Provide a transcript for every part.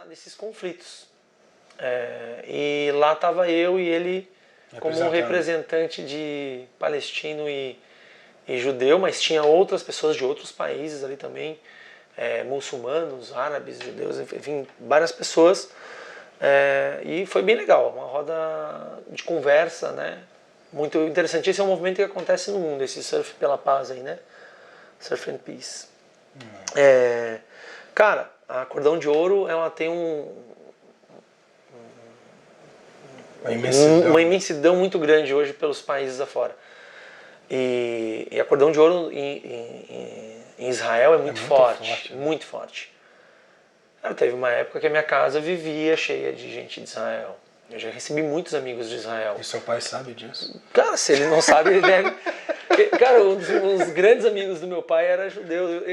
nesses conflitos. E lá estava eu e ele como um representante de palestino e judeu, mas tinha outras pessoas de outros países ali também, muçulmanos, árabes, judeus, enfim, várias pessoas. E foi bem legal, uma roda de conversa, né? Muito interessante. Esse é um movimento que acontece no mundo, esse Surf pela Paz aí, né? Surf and Peace. Cara, a Cordão de Ouro, ela tem uma imensidão muito grande hoje pelos países afora. E a Cordão de Ouro em Israel é muito forte, né? Muito forte. Teve uma época que a minha casa vivia cheia de gente de Israel. Eu já recebi muitos amigos de Israel. E seu pai sabe disso? Cara, se ele não sabe, ele deve... Cara, um dos grandes amigos do meu pai era judeu.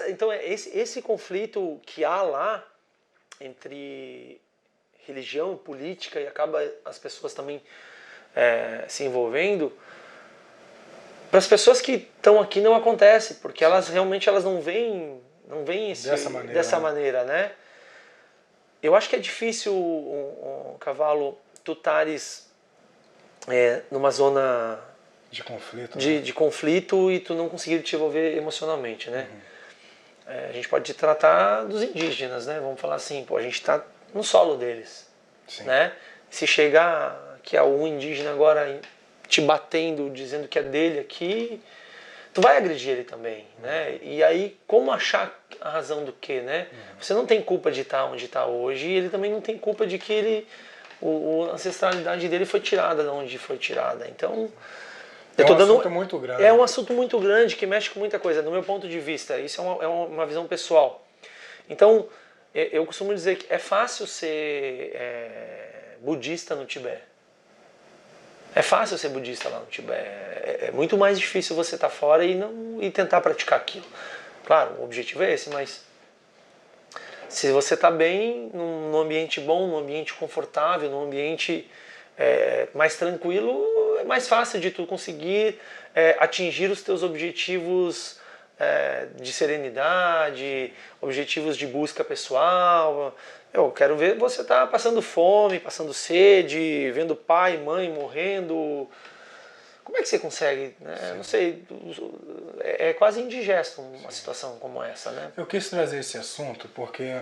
Então, esse conflito que há lá entre religião e política, e acaba as pessoas também se envolvendo, para as pessoas que estão aqui não acontece, porque elas realmente não veem dessa maneira, né? Eu acho que é difícil, Cavalo, tu estares numa zona de conflito e tu não conseguir te envolver emocionalmente, né? A gente pode tratar dos indígenas, né? Vamos falar assim, a gente está no solo deles, né? Se chegar que há um indígena agora te batendo, dizendo que é dele aqui, tu vai agredir ele também, né? E aí, como achar a razão do quê, né? Você não tem culpa de estar onde está hoje, e ele também não tem culpa de que a ancestralidade dele foi tirada de onde foi tirada. Então, assunto muito grande. É um assunto muito grande que mexe com muita coisa, do meu ponto de vista. Isso é uma visão pessoal. Então, eu costumo dizer que é fácil ser budista no Tibete. É fácil ser budista lá no Tibete. É muito mais difícil você estar fora e tentar praticar aquilo. Claro, o objetivo é esse, mas se você está bem, num ambiente bom, num ambiente confortável, num ambiente mais tranquilo, é mais fácil de tu conseguir atingir os teus objetivos de serenidade, objetivos de busca pessoal. Eu quero ver você tá passando fome, passando sede, vendo pai, mãe morrendo. Como é que você consegue? Né? Não sei, é quase indigesto uma situação como essa, né? Eu quis trazer esse assunto porque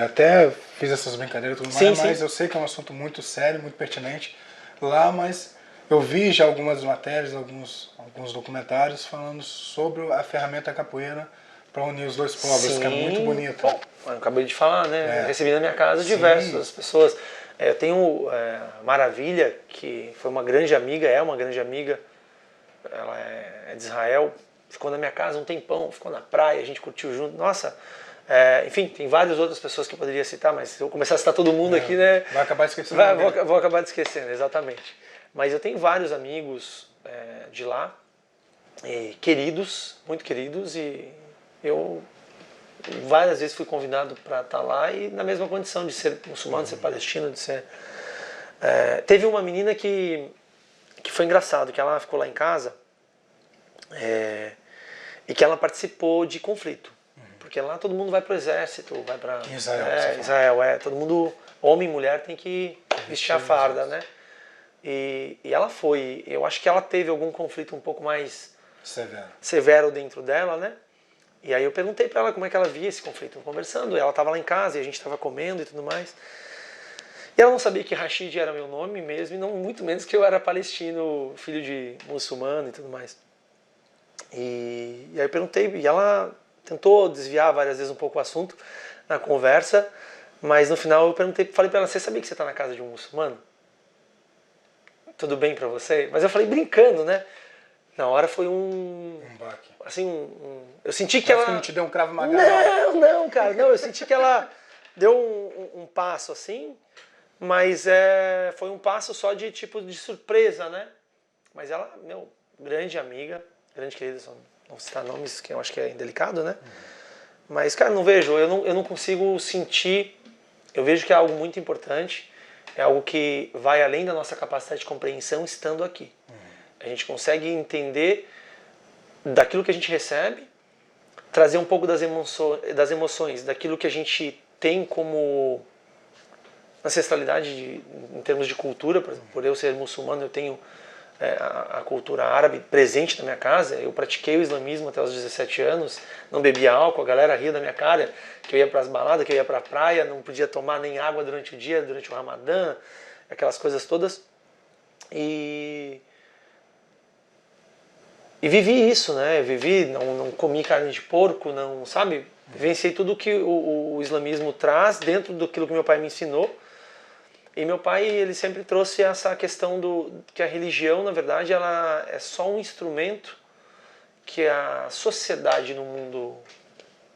até fiz essas brincadeiras e tudo mais, mas eu sei que é um assunto muito sério, muito pertinente lá, mas eu vi já algumas matérias, alguns documentários falando sobre a ferramenta capoeira para unir os dois povos, que é muito bonita. Bom, eu acabei de falar, né? Recebi na minha casa diversas pessoas. Eu tenho Maravilha, que foi uma grande amiga, é uma grande amiga. Ela é de Israel. Ficou na minha casa um tempão, ficou na praia, a gente curtiu junto. Nossa, enfim, tem várias outras pessoas que eu poderia citar, mas se eu começar a citar todo mundo aqui, né? Vai acabar esquecendo. Vou acabar esquecendo, exatamente. Mas eu tenho vários amigos de lá, queridos, muito queridos, e eu várias vezes fui convidado para estar lá e na mesma condição de ser muçulmano, de ser palestino, de ser... teve uma menina que foi engraçado, que ela ficou lá em casa e que ela participou de conflito. Porque lá todo mundo vai para o exército, vai para Israel, todo mundo, homem e mulher, tem que vestir a farda, né? E ela foi, eu acho que ela teve algum conflito um pouco mais severo dentro dela, né? E aí eu perguntei para ela como é que ela via esse conflito, conversando, ela estava lá em casa e a gente estava comendo e tudo mais. E ela não sabia que Rashid era meu nome mesmo, e não muito menos que eu era palestino, filho de muçulmano e tudo mais. E aí eu perguntei, e ela tentou desviar várias vezes um pouco o assunto na conversa, mas no final eu falei para ela, você sabia que você está na casa de um muçulmano? Tudo bem para você? Mas eu falei brincando, né? Na hora foi um baque. Assim, eu senti que ela... não te deu um cravo magaro? Não, cara, não. Eu senti que ela deu um passo assim, mas foi um passo só de tipo de surpresa, né? Mas ela, grande amiga, grande querida, só não citar nomes, que eu acho que é indelicado, né? Mas, cara, eu não consigo sentir, eu vejo que é algo muito importante, é algo que vai além da nossa capacidade de compreensão estando aqui. A gente consegue entender daquilo que a gente recebe, trazer um pouco das emoções, daquilo que a gente tem como ancestralidade em termos de cultura, por eu ser muçulmano, eu tenho a cultura árabe presente na minha casa. Eu pratiquei o islamismo até os 17 anos, não bebia álcool, a galera ria da minha cara, que eu ia para as baladas, que eu ia para a praia, não podia tomar nem água durante o dia, durante o Ramadã, aquelas coisas todas. E vivi isso, né? Vivi, não comi carne de porco, não, sabe? Vivenciei tudo que o islamismo traz dentro daquilo que meu pai me ensinou. E meu pai, ele sempre trouxe essa questão que a religião, na verdade, ela é só um instrumento que a sociedade no mundo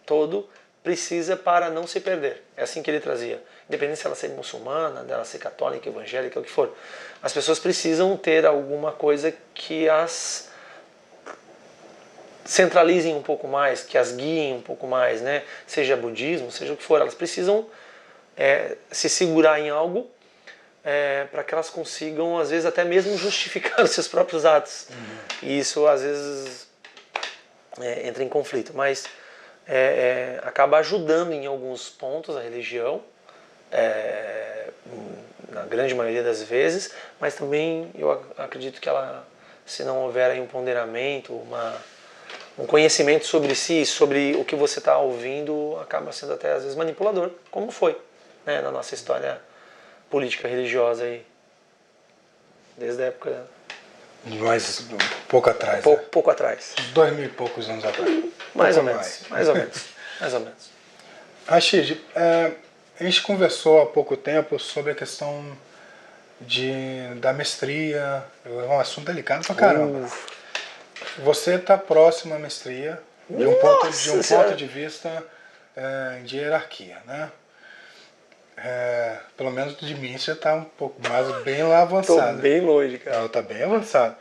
todo precisa para não se perder. É assim que ele trazia. Independente se ela ser muçulmana, dela ser católica, evangélica, o que for. As pessoas precisam ter alguma coisa que as centralizem um pouco mais, que as guiem um pouco mais, né? Seja budismo, seja o que for. Elas precisam se segurar em algo para que elas consigam, às vezes, até mesmo justificar os seus próprios atos. E isso, às vezes, entra em conflito. Mas acaba ajudando em alguns pontos a religião, na grande maioria das vezes, mas também eu acredito que ela, se não houver aí um ponderamento, um conhecimento sobre si, sobre o que você está ouvindo, acaba sendo até, às vezes, manipulador, como foi, né, na nossa história política religiosa aí, desde a época... Mas pouco atrás. Pouco atrás. 2000 e poucos anos atrás. Mais ou menos. Rachid, a gente conversou há pouco tempo sobre a questão da mestria, é um assunto delicado pra caramba. Você está próximo à mestria de um ponto de vista de hierarquia, né? Pelo menos de mim você está um pouco mais bem lá avançado. Tô bem longe, cara. Está bem avançado.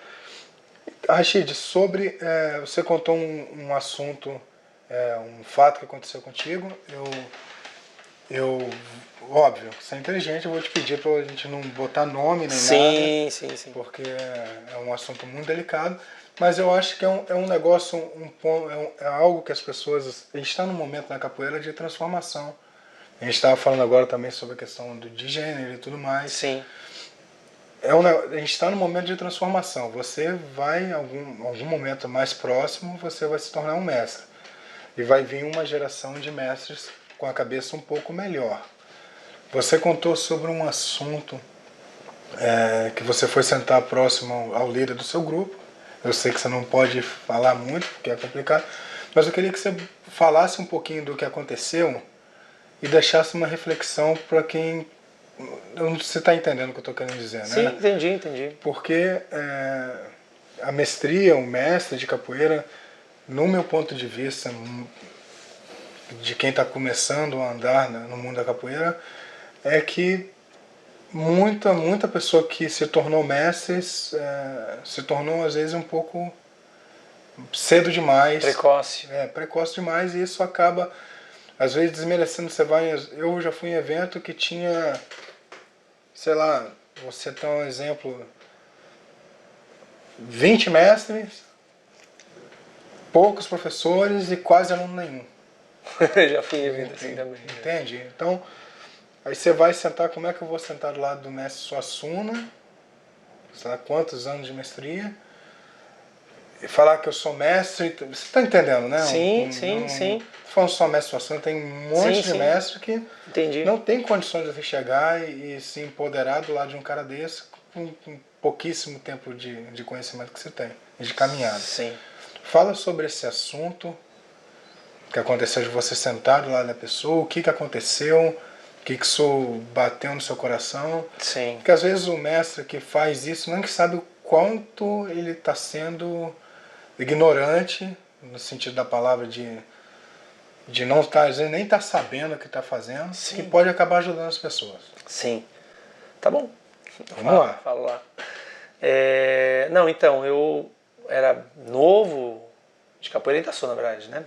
Rachid, você contou um assunto, um fato que aconteceu contigo. Óbvio, você é inteligente, eu vou te pedir para a gente não botar nome nem nada. Sim. Porque é um assunto muito delicado. Mas eu acho que é um negócio, é algo que as pessoas... A gente está num momento na capoeira de transformação. A gente estava falando agora também sobre a questão de gênero e tudo mais. Sim. A gente está num momento de transformação. Você vai, em algum momento mais próximo, você vai se tornar um mestre. E vai vir uma geração de mestres com a cabeça um pouco melhor. Você contou sobre um assunto que você foi sentar próximo ao líder do seu grupo. Eu sei que você não pode falar muito, porque é complicado, mas eu queria que você falasse um pouquinho do que aconteceu e deixasse uma reflexão para quem... Você está entendendo o que eu estou querendo dizer, né? Sim, entendi. Porque a mestria, o mestre de capoeira, no meu ponto de vista, de quem está começando a andar no mundo da capoeira, é que muita pessoa que se tornou mestre se tornou às vezes um pouco cedo demais. Precoce demais, e isso acaba às vezes desmerecendo. Eu já fui em evento que tinha, sei lá, você tem um exemplo, 20 mestres, poucos professores e quase aluno nenhum. Já fui em evento assim também. Entende? Então, aí você vai sentar, como é que eu vou sentar do lado do mestre Suassuna, sei lá quantos anos de mestria, e falar que eu sou mestre, você está entendendo, né? Sim. Falando só mestre Suassuna, tem um monte de mestre que não tem condições de você chegar e se empoderar do lado de um cara desse com pouquíssimo tempo de conhecimento que você tem, de caminhada. Sim. Fala sobre esse assunto que aconteceu de você sentar do lado da pessoa, o que aconteceu, o que isso bateu no seu coração. Sim. Porque às vezes o mestre que faz isso não é que sabe o quanto ele está sendo ignorante, no sentido da palavra de não estar, às vezes nem estar sabendo o que está fazendo, que pode acabar ajudando as pessoas. Sim. Tá bom. Vamos lá. Falo lá. Não, então, eu era novo, de capoeira ainda sou, na verdade, né?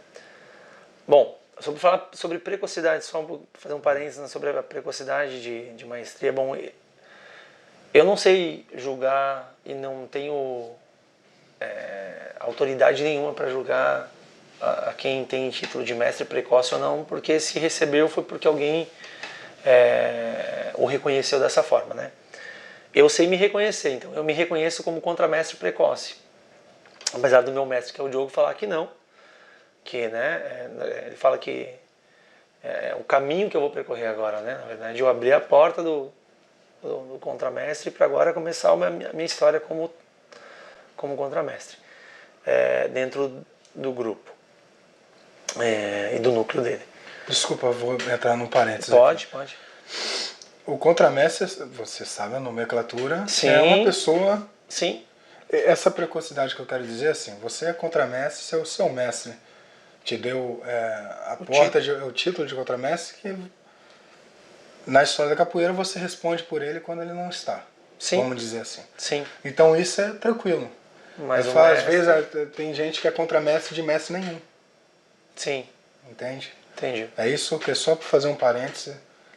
Bom, sobre falar sobre precocidade, só fazer um parênteses sobre a precocidade de maestria. Bom, eu não sei julgar e não tenho autoridade nenhuma para julgar a quem tem título de mestre precoce ou não, porque se recebeu foi porque alguém o reconheceu dessa forma, né? Eu sei me reconhecer, então eu me reconheço como contramestre precoce. Apesar do meu mestre, que é o Diogo, falar que não, que, né, ele fala que é o caminho que eu vou percorrer agora, né? Na verdade, eu abri a porta do contramestre para agora começar a minha história como contramestre dentro do grupo e do núcleo dele. Desculpa, vou entrar num parênteses Pode. O contramestre, você sabe, a nomenclatura Sim. É uma pessoa... Sim. Essa precocidade que eu quero dizer assim, você é contramestre, o seu mestre te deu o título de contramestre que na história da capoeira você responde por ele quando ele não está. Sim. Vamos dizer assim. Sim. Então isso é tranquilo. Mas às vezes tem gente que é contramestre de mestre nenhum. Sim. Entende? Entendi. É isso que é só para fazer um parêntese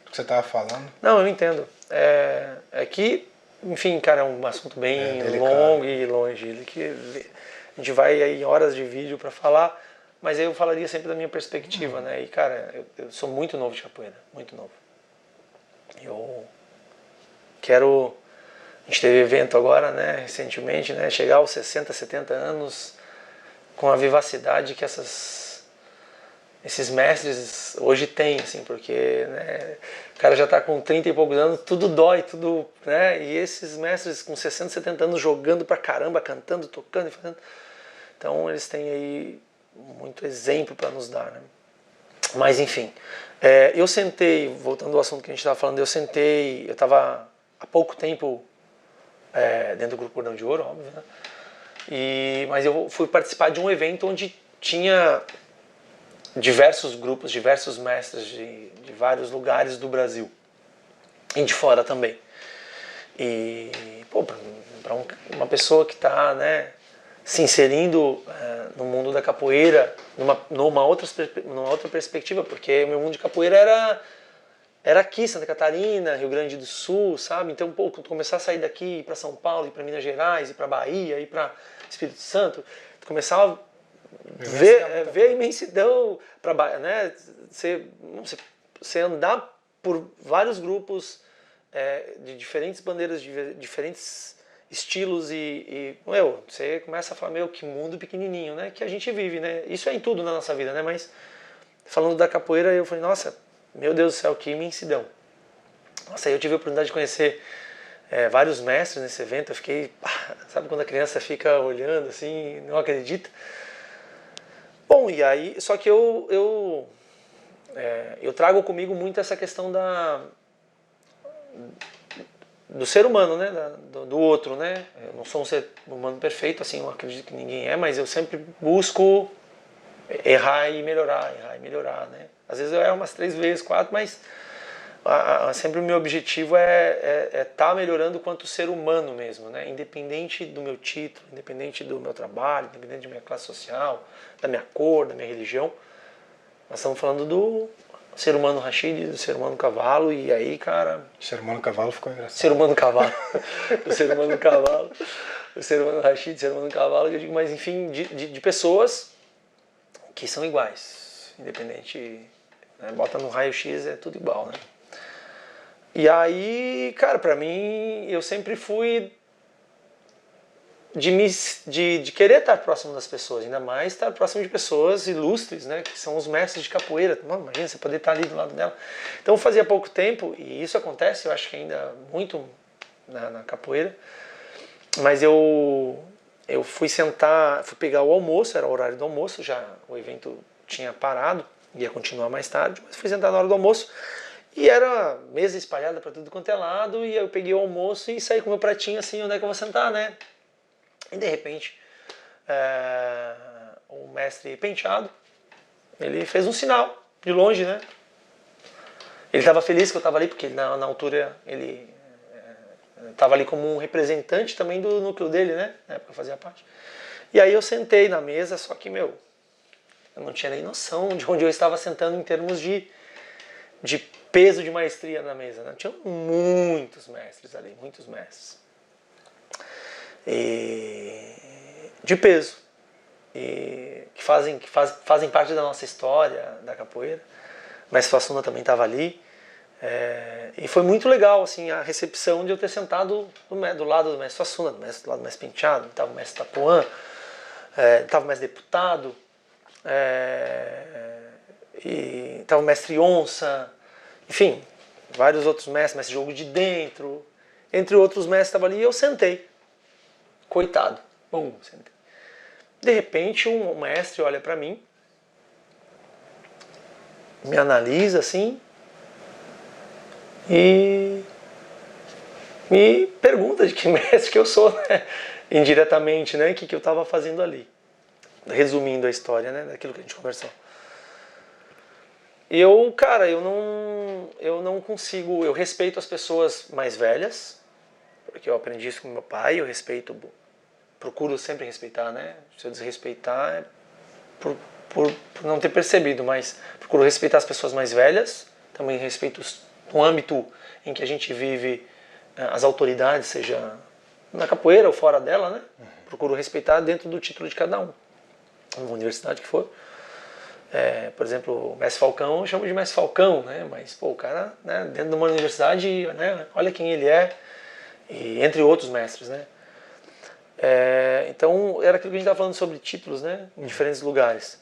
do que você estava falando. Não, eu entendo. É que, enfim, cara, é um assunto bem longo e longe. Que a gente vai aí horas de vídeo para falar, mas eu falaria sempre da minha perspectiva, né? E, cara, eu sou muito novo de capoeira, muito novo. Eu quero... A gente teve evento agora, né, recentemente, né, chegar aos 60, 70 anos com a vivacidade que esses mestres hoje têm, assim, porque, né, o cara já está com 30 e poucos anos, tudo dói, tudo, né, e esses mestres com 60, 70 anos jogando pra caramba, cantando, tocando e fazendo. Então eles têm aí muito exemplo para nos dar, né. Mas enfim, eu sentei, voltando ao assunto que a gente estava falando, eu estava há pouco tempo dentro do Grupo Cordão de Ouro, óbvio, né? Mas eu fui participar de um evento onde tinha diversos grupos, diversos mestres de vários lugares do Brasil e de fora também. E, pô, para uma pessoa que está, né, se inserindo no mundo da capoeira numa outra perspectiva, porque o meu mundo de capoeira era aqui, Santa Catarina, Rio Grande do Sul, sabe? Então, pô, começar a sair daqui, ir para São Paulo, ir para Minas Gerais, ir para Bahia, ir para Espírito Santo, começar a ver a imensidão, né? Você andar por vários grupos de diferentes bandeiras, de diferentes estilos você começa a falar, que mundo pequenininho, né? Que a gente vive, né? Isso é em tudo na nossa vida, né? Mas falando da capoeira, eu falei, nossa, meu Deus do céu, que imensidão. Nossa, aí eu tive a oportunidade de conhecer vários mestres nesse evento. Eu fiquei, sabe quando a criança fica olhando assim, não acredita? Bom, e aí, só que eu trago comigo muito essa questão do ser humano, né? Do outro, né? Eu não sou um ser humano perfeito, assim, eu acredito que ninguém é, mas eu sempre busco errar e melhorar, né? Às vezes eu erro umas 3 vezes, 4, mas sempre o meu objetivo é estar melhorando quanto ser humano mesmo, né? Independente do meu título, independente do meu trabalho, independente da minha classe social, da minha cor, da minha religião. Nós estamos falando do ser humano Rashid, do ser humano cavalo, e aí, cara... Ser humano cavalo ficou engraçado. Ser humano cavalo. O ser humano cavalo. O ser humano Rashid, ser humano cavalo, eu digo, mas enfim, de pessoas que são iguais, independente, né? Bota no raio-x, é tudo igual, né? E aí, cara, pra mim, eu sempre fui de querer estar próximo das pessoas, ainda mais estar próximo de pessoas ilustres, né, que são os mestres de capoeira. Mano, imagina você poder estar ali do lado dela. Então fazia pouco tempo, e isso acontece, eu acho que ainda muito na capoeira, mas eu fui pegar o almoço, era o horário do almoço, já o evento tinha parado, ia continuar mais tarde, mas fui sentar na hora do almoço, e era mesa espalhada para tudo quanto é lado, e eu peguei o almoço e saí com o meu pratinho assim, onde é que eu vou sentar, né? E de repente, o mestre Penteado, ele fez um sinal, de longe, né? Ele estava feliz que eu estava ali, porque na altura ele estava ali como um representante também do núcleo dele, né? Na época eu fazia parte. E aí eu sentei na mesa, só que, eu não tinha nem noção de onde eu estava sentando em termos de peso de maestria na mesa, né? Tinha muitos mestres ali, muitos mestres. E de peso. e que fazem parte da nossa história da capoeira. O mestre Suassuna também estava ali. E foi muito legal assim, a recepção de eu ter sentado do lado do mestre Suassuna, do lado do mestre Penteado, estava o mestre Tapuã, estava o mestre Deputado, e estava o mestre Onça, enfim, vários outros mestres, mestre Jogo de Dentro, entre outros mestres estavam ali, e eu sentei. Coitado. Bom, sentei. De repente um mestre olha para mim, me analisa assim e me pergunta de que mestre que eu sou, né? Indiretamente, né? O que eu estava fazendo ali. Resumindo a história, né? Daquilo que a gente conversou. E cara, eu não consigo, eu respeito as pessoas mais velhas, porque eu aprendi isso com meu pai, eu respeito, procuro sempre respeitar, né? Se eu desrespeitar é por não ter percebido, mas procuro respeitar as pessoas mais velhas, também respeito no âmbito em que a gente vive as autoridades, seja na capoeira ou fora dela, né? Procuro respeitar dentro do título de cada um, uma universidade que for. Por exemplo, o mestre Falcão, eu chamo de mestre Falcão, né? Mas pô, o cara, né, dentro de uma universidade, né, olha quem ele é, e entre outros mestres, né? Então era aquilo que a gente estava falando sobre títulos, né, em diferentes lugares.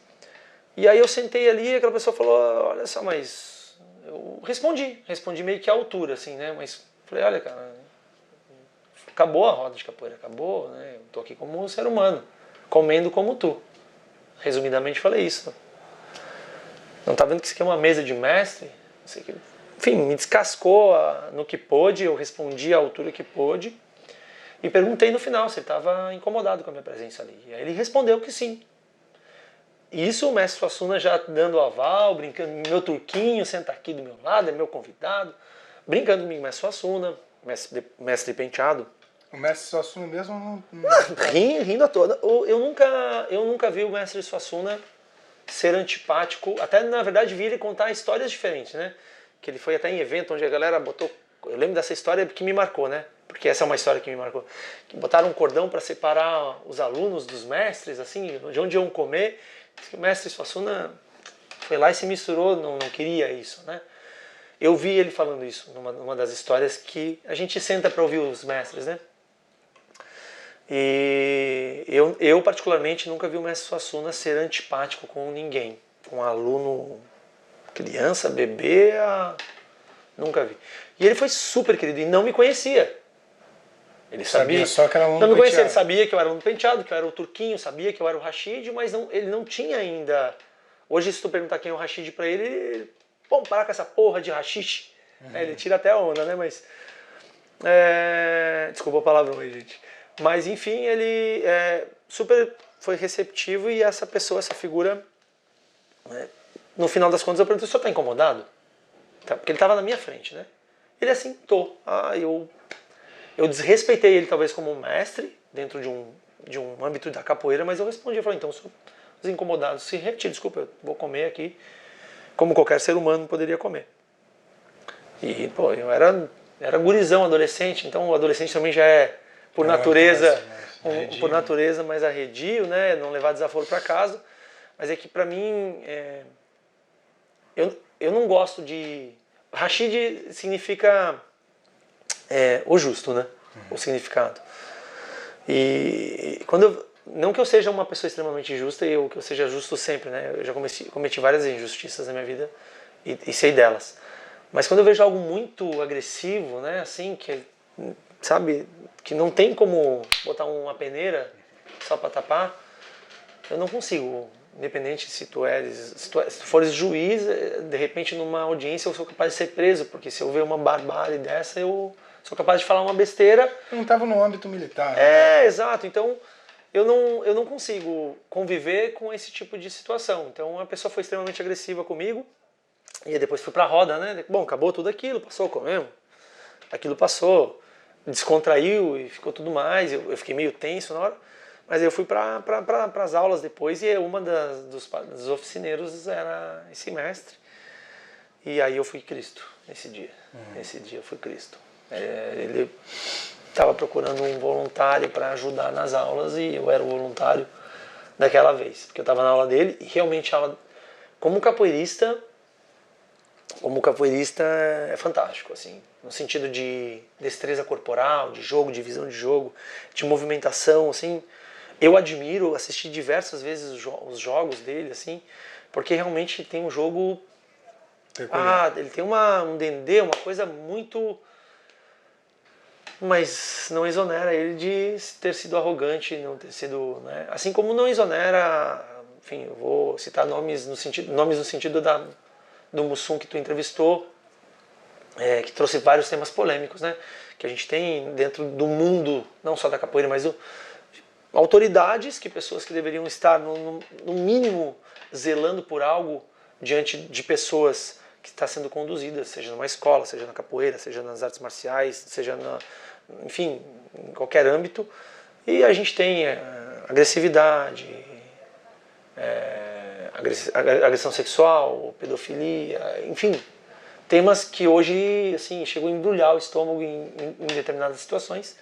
E aí eu sentei ali e aquela pessoa falou, olha só, mas eu respondi meio que à altura, assim, né? Mas falei, olha, cara, acabou a roda de capoeira, acabou, né? Eu tô aqui como um ser humano, comendo como tu. Resumidamente falei isso. Não tá vendo que isso aqui é uma mesa de mestre? Enfim, me descascou no que pôde, eu respondi à altura que pôde. E perguntei no final se ele estava incomodado com a minha presença ali. E aí ele respondeu que sim. Isso o mestre Suassuna já dando aval, brincando, meu turquinho senta aqui do meu lado, é meu convidado, brincando comigo, mestre Suassuna, mestre Penteado. O mestre Suassuna mesmo não... Rindo a toda. Eu nunca vi o mestre Suassuna ser antipático, até na verdade vi ele contar histórias diferentes, né? Que ele foi até em evento onde a galera botou... Eu lembro dessa história que me marcou, né? Porque essa é uma história que me marcou. Que botaram um cordão para separar os alunos dos mestres, assim, de onde iam comer. O mestre Suassuna foi lá e se misturou, não queria isso, né? Eu vi ele falando isso numa das histórias que a gente senta para ouvir os mestres, né? E eu particularmente nunca vi o mestre Suassuna ser antipático com ninguém, com aluno, criança, bebê, nunca vi. E ele foi super querido e não me conhecia. Ele sabia só que era aluno não me conhecia, ele penteado. sabia que eu era aluno Penteado, que eu era o Turquinho, sabia que eu era o Rashid, mas ele não tinha ainda. Hoje, se tu perguntar quem é o Rashid pra ele, vamos parar com essa porra de Rashid. Ele tira até a onda, né? Mas. Desculpa a palavrão aí, gente. Mas enfim, ele super foi receptivo e essa pessoa, essa figura, no final das contas eu perguntei, o senhor tá incomodado? Porque ele estava na minha frente, né? Ele assim, eu desrespeitei ele talvez como mestre, dentro de um âmbito da capoeira, mas eu respondi, eu falei, então, sou incomodado, se retire, desculpa, eu vou comer aqui, como qualquer ser humano poderia comer. E, pô, eu era gurizão, adolescente, então o adolescente também já é, por natureza, mais arredio, né? Não levar desaforo para casa, mas é que pra mim, eu não gosto de... Rashid significa o justo, né? O significado. E quando não que eu seja uma pessoa extremamente justa e que eu seja justo sempre, né? Eu já cometi várias injustiças na minha vida e sei delas. Mas quando eu vejo algo muito agressivo, né? Assim, que sabe, que não tem como botar uma peneira só para tapar, eu não consigo. Independente se tu fores juiz, de repente numa audiência eu sou capaz de ser preso, porque se eu ver uma barbárie dessa, eu sou capaz de falar uma besteira. Não estava no âmbito militar. Né? Exato. Então, eu não consigo conviver com esse tipo de situação. Então, a pessoa foi extremamente agressiva comigo, e depois fui pra roda, né? Bom, acabou tudo aquilo, passou, comemos. Aquilo passou, descontraiu e ficou tudo mais. Eu fiquei meio tenso na hora. Mas eu fui para as aulas depois e uma dos oficineiros era esse mestre. E aí eu fui Cristo nesse dia. Nesse dia eu fui Cristo. Ele estava procurando um voluntário para ajudar nas aulas e eu era o voluntário daquela vez, porque eu estava na aula dele e realmente a aula, como capoeirista é fantástico, assim, no sentido de destreza corporal, de jogo, de visão de jogo, de movimentação, assim. Eu admiro, assisti diversas vezes os jogos dele, assim, porque realmente tem um jogo... ele tem um dendê, uma coisa muito... Mas não exonera ele de ter sido arrogante, não ter sido... Né? Assim como não exonera... Enfim, eu vou citar nomes no sentido do Mussum que tu entrevistou, que trouxe vários temas polêmicos, né? Que a gente tem dentro do mundo, não só da capoeira, mas autoridades, pessoas que deveriam estar, no mínimo, zelando por algo diante de pessoas que estão sendo conduzidas, seja numa escola, seja na capoeira, seja nas artes marciais, seja enfim, em qualquer âmbito. E a gente tem agressividade, agressão sexual, pedofilia, enfim, temas que hoje assim, chegam a embrulhar o estômago em determinadas situações.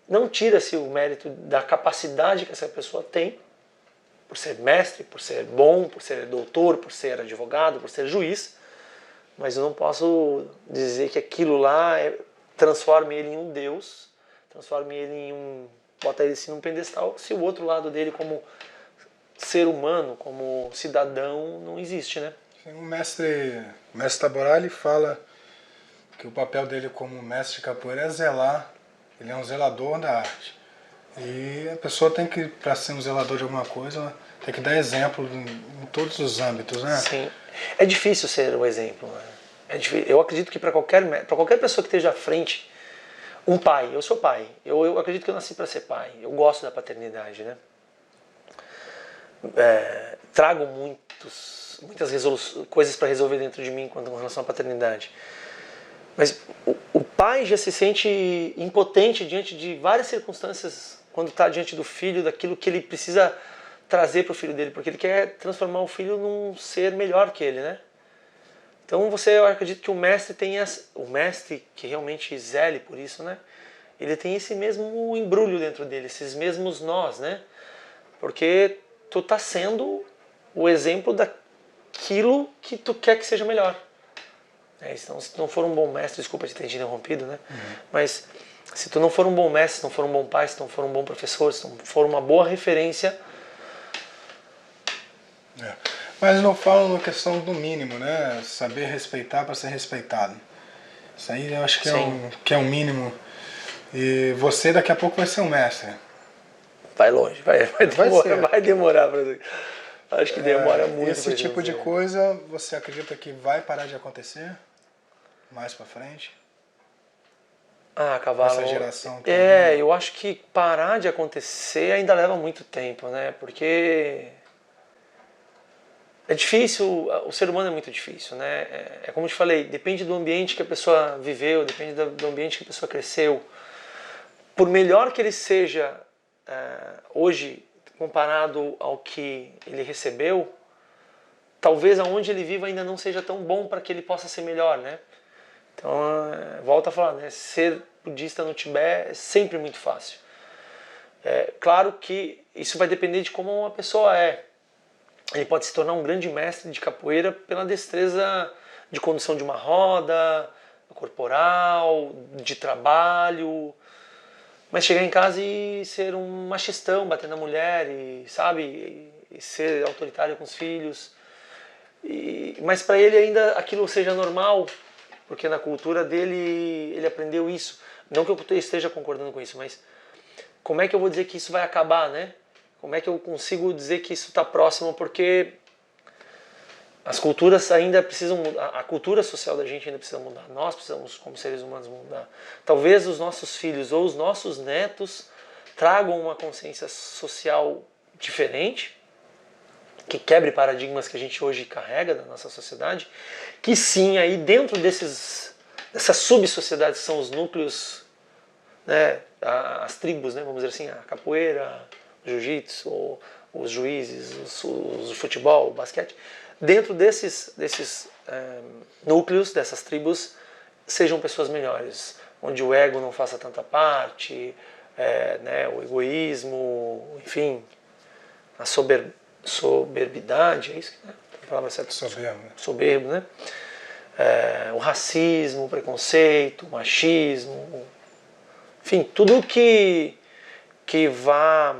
Não tira-se o mérito da capacidade que essa pessoa tem, por ser mestre, por ser bom, por ser doutor, por ser advogado, por ser juiz, mas eu não posso dizer que aquilo lá transforme ele em um deus, transforme ele bota ele assim num pedestal, se o outro lado dele como ser humano, como cidadão, não existe, né? O mestre Taborá, ele fala que o papel dele como mestre de capoeira é zelar, ele é um zelador da arte. E a pessoa tem que, para ser um zelador de alguma coisa, tem que dar exemplo em todos os âmbitos, né? Sim. É difícil ser o exemplo, né? Eu acredito que para qualquer pessoa que esteja à frente, um pai, eu sou pai, eu acredito que eu nasci para ser pai, eu gosto da paternidade, né? Trago muitas coisas para resolver dentro de mim com relação à paternidade. Mas o pai já se sente impotente diante de várias circunstâncias quando está diante do filho, daquilo que ele precisa trazer para o filho dele, porque ele quer transformar o filho num ser melhor que ele, né? Então eu acredito que o mestre o mestre que realmente zele por isso, né? Ele tem esse mesmo embrulho dentro dele, esses mesmos nós, né? Porque tu tá sendo o exemplo daquilo que tu quer que seja melhor. Então, se tu não for um bom mestre, desculpa te ter interrompido, né? Mas se tu não for um bom mestre, se não for um bom pai, se não for um bom professor, se não for uma boa referência... Mas não falam na questão do mínimo, né? Saber respeitar para ser respeitado. Isso aí eu acho que é um mínimo. E você daqui a pouco vai ser um mestre. Vai longe, vai demorar. Acho que demora muito. Esse tipo de coisa, você acredita que vai parar de acontecer mais para frente? Cavalo. Essa geração. Eu acho que parar de acontecer ainda leva muito tempo, né? Porque é difícil, o ser humano é muito difícil, né? É como eu te falei, depende do ambiente que a pessoa viveu, depende do ambiente que a pessoa cresceu. Por melhor que ele seja hoje, comparado ao que ele recebeu, talvez aonde ele viva ainda não seja tão bom para que ele possa ser melhor, né? Então, volto a falar, né? Ser budista no Tibete é sempre muito fácil. Claro que isso vai depender de como uma pessoa é. Ele pode se tornar um grande mestre de capoeira pela destreza de condução de uma roda, corporal, de trabalho, mas chegar em casa e ser um machistão, bater na mulher, sabe, e ser autoritário com os filhos. Mas para ele ainda aquilo seja normal, porque na cultura dele ele aprendeu isso. Não que eu esteja concordando com isso, mas como é que eu vou dizer que isso vai acabar, né? Como é que eu consigo dizer que isso está próximo? Porque as culturas ainda precisam mudar, a cultura social da gente ainda precisa mudar. Nós precisamos, como seres humanos, mudar. Talvez os nossos filhos ou os nossos netos tragam uma consciência social diferente, que quebre paradigmas que a gente hoje carrega da nossa sociedade, que sim, aí dentro dessas subsociedades que são os núcleos, né, as tribos, né, vamos dizer assim, a capoeira, o jiu-jitsu, os juízes, o futebol, o basquete, dentro desses núcleos, dessas tribos, sejam pessoas melhores, onde o ego não faça tanta parte, né, o egoísmo, enfim, soberbidade, é isso que é a palavra certa? Soberbo, né? O racismo, o preconceito, o machismo, enfim, tudo que vá...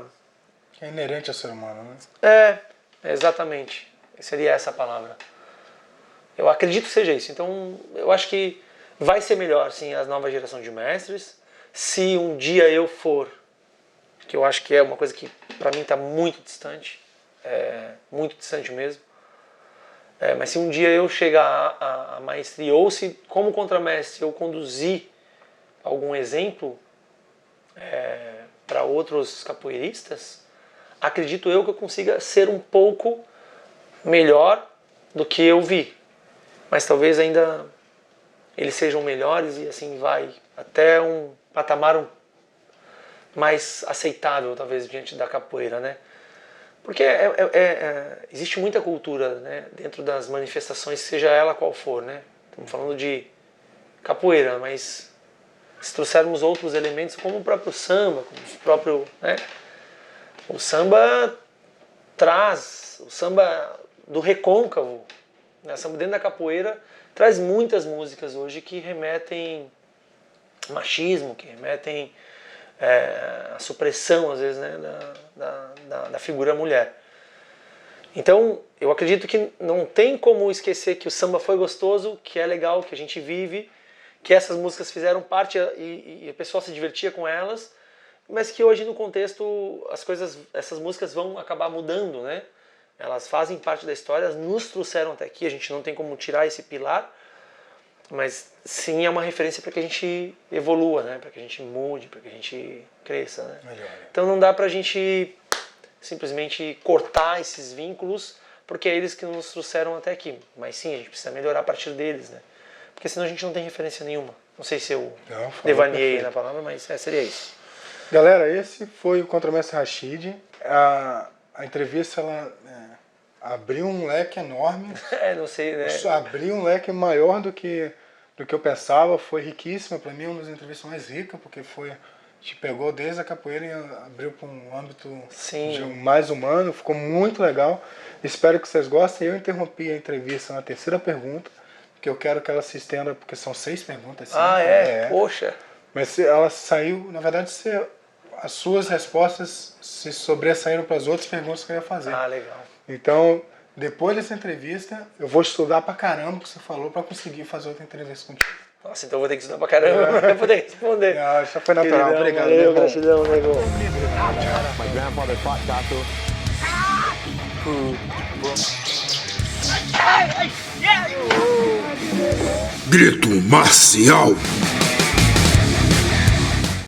Que é inerente ao ser humano, né? Exatamente. Seria essa a palavra. Eu acredito que seja isso. Então, eu acho que vai ser melhor, sim, a nova geração de mestres. Se um dia eu for, que eu acho que é uma coisa que para mim está muito distante mesmo. Mas se um dia eu chegar à maestria, ou se como contramestre eu conduzir algum exemplo para outros capoeiristas, acredito eu que eu consiga ser um pouco melhor do que eu vi. Mas talvez ainda eles sejam melhores e assim vai até um patamar mais aceitável, talvez, diante da capoeira, né? Porque existe muita cultura, né, dentro das manifestações, seja ela qual for, né? Estamos falando de capoeira, mas se trouxermos outros elementos, como o próprio samba, como o próprio, né? O samba do recôncavo, né? O samba dentro da capoeira traz muitas músicas hoje que remetem machismo, que remetem a supressão, às vezes, né, da figura mulher. Então, eu acredito que não tem como esquecer que o samba foi gostoso, que é legal, que a gente vive, que essas músicas fizeram parte e a pessoa se divertia com elas, mas que hoje, no contexto, essas músicas vão acabar mudando, né? Elas fazem parte da história, elas nos trouxeram até aqui, a gente não tem como tirar esse pilar, mas sim é uma referência para que a gente evolua, né? Para que a gente mude, para que a gente cresça, né? Melhor. Então não dá para a gente simplesmente cortar esses vínculos, porque é eles que nos trouxeram até aqui. Mas sim, a gente precisa melhorar a partir deles, né? Porque senão a gente não tem referência nenhuma. Não sei se eu devaneei na palavra, mas seria isso. Galera, esse foi o Contramestre Rashid. A entrevista, ela abriu um leque enorme. Não sei, né? Abriu um leque maior do que eu pensava. Foi riquíssima para mim, uma das entrevistas mais ricas, porque te pegou desde a capoeira e abriu para um âmbito mais humano. Ficou muito legal. Espero que vocês gostem. Eu interrompi a entrevista na terceira pergunta, porque eu quero que ela se estenda, porque são 6 perguntas. Poxa! Mas ela saiu, na verdade, as suas respostas se sobressaíram para as outras perguntas que eu ia fazer. Legal. Então, depois dessa entrevista, eu vou estudar pra caramba o que você falou para conseguir fazer outra entrevista contigo. Nossa, então eu vou ter que estudar pra caramba pra poder responder. Não, já foi natural. Queridão, obrigado. Valeu, gratidão, nego. My grandfather fought Tato. Grito marcial.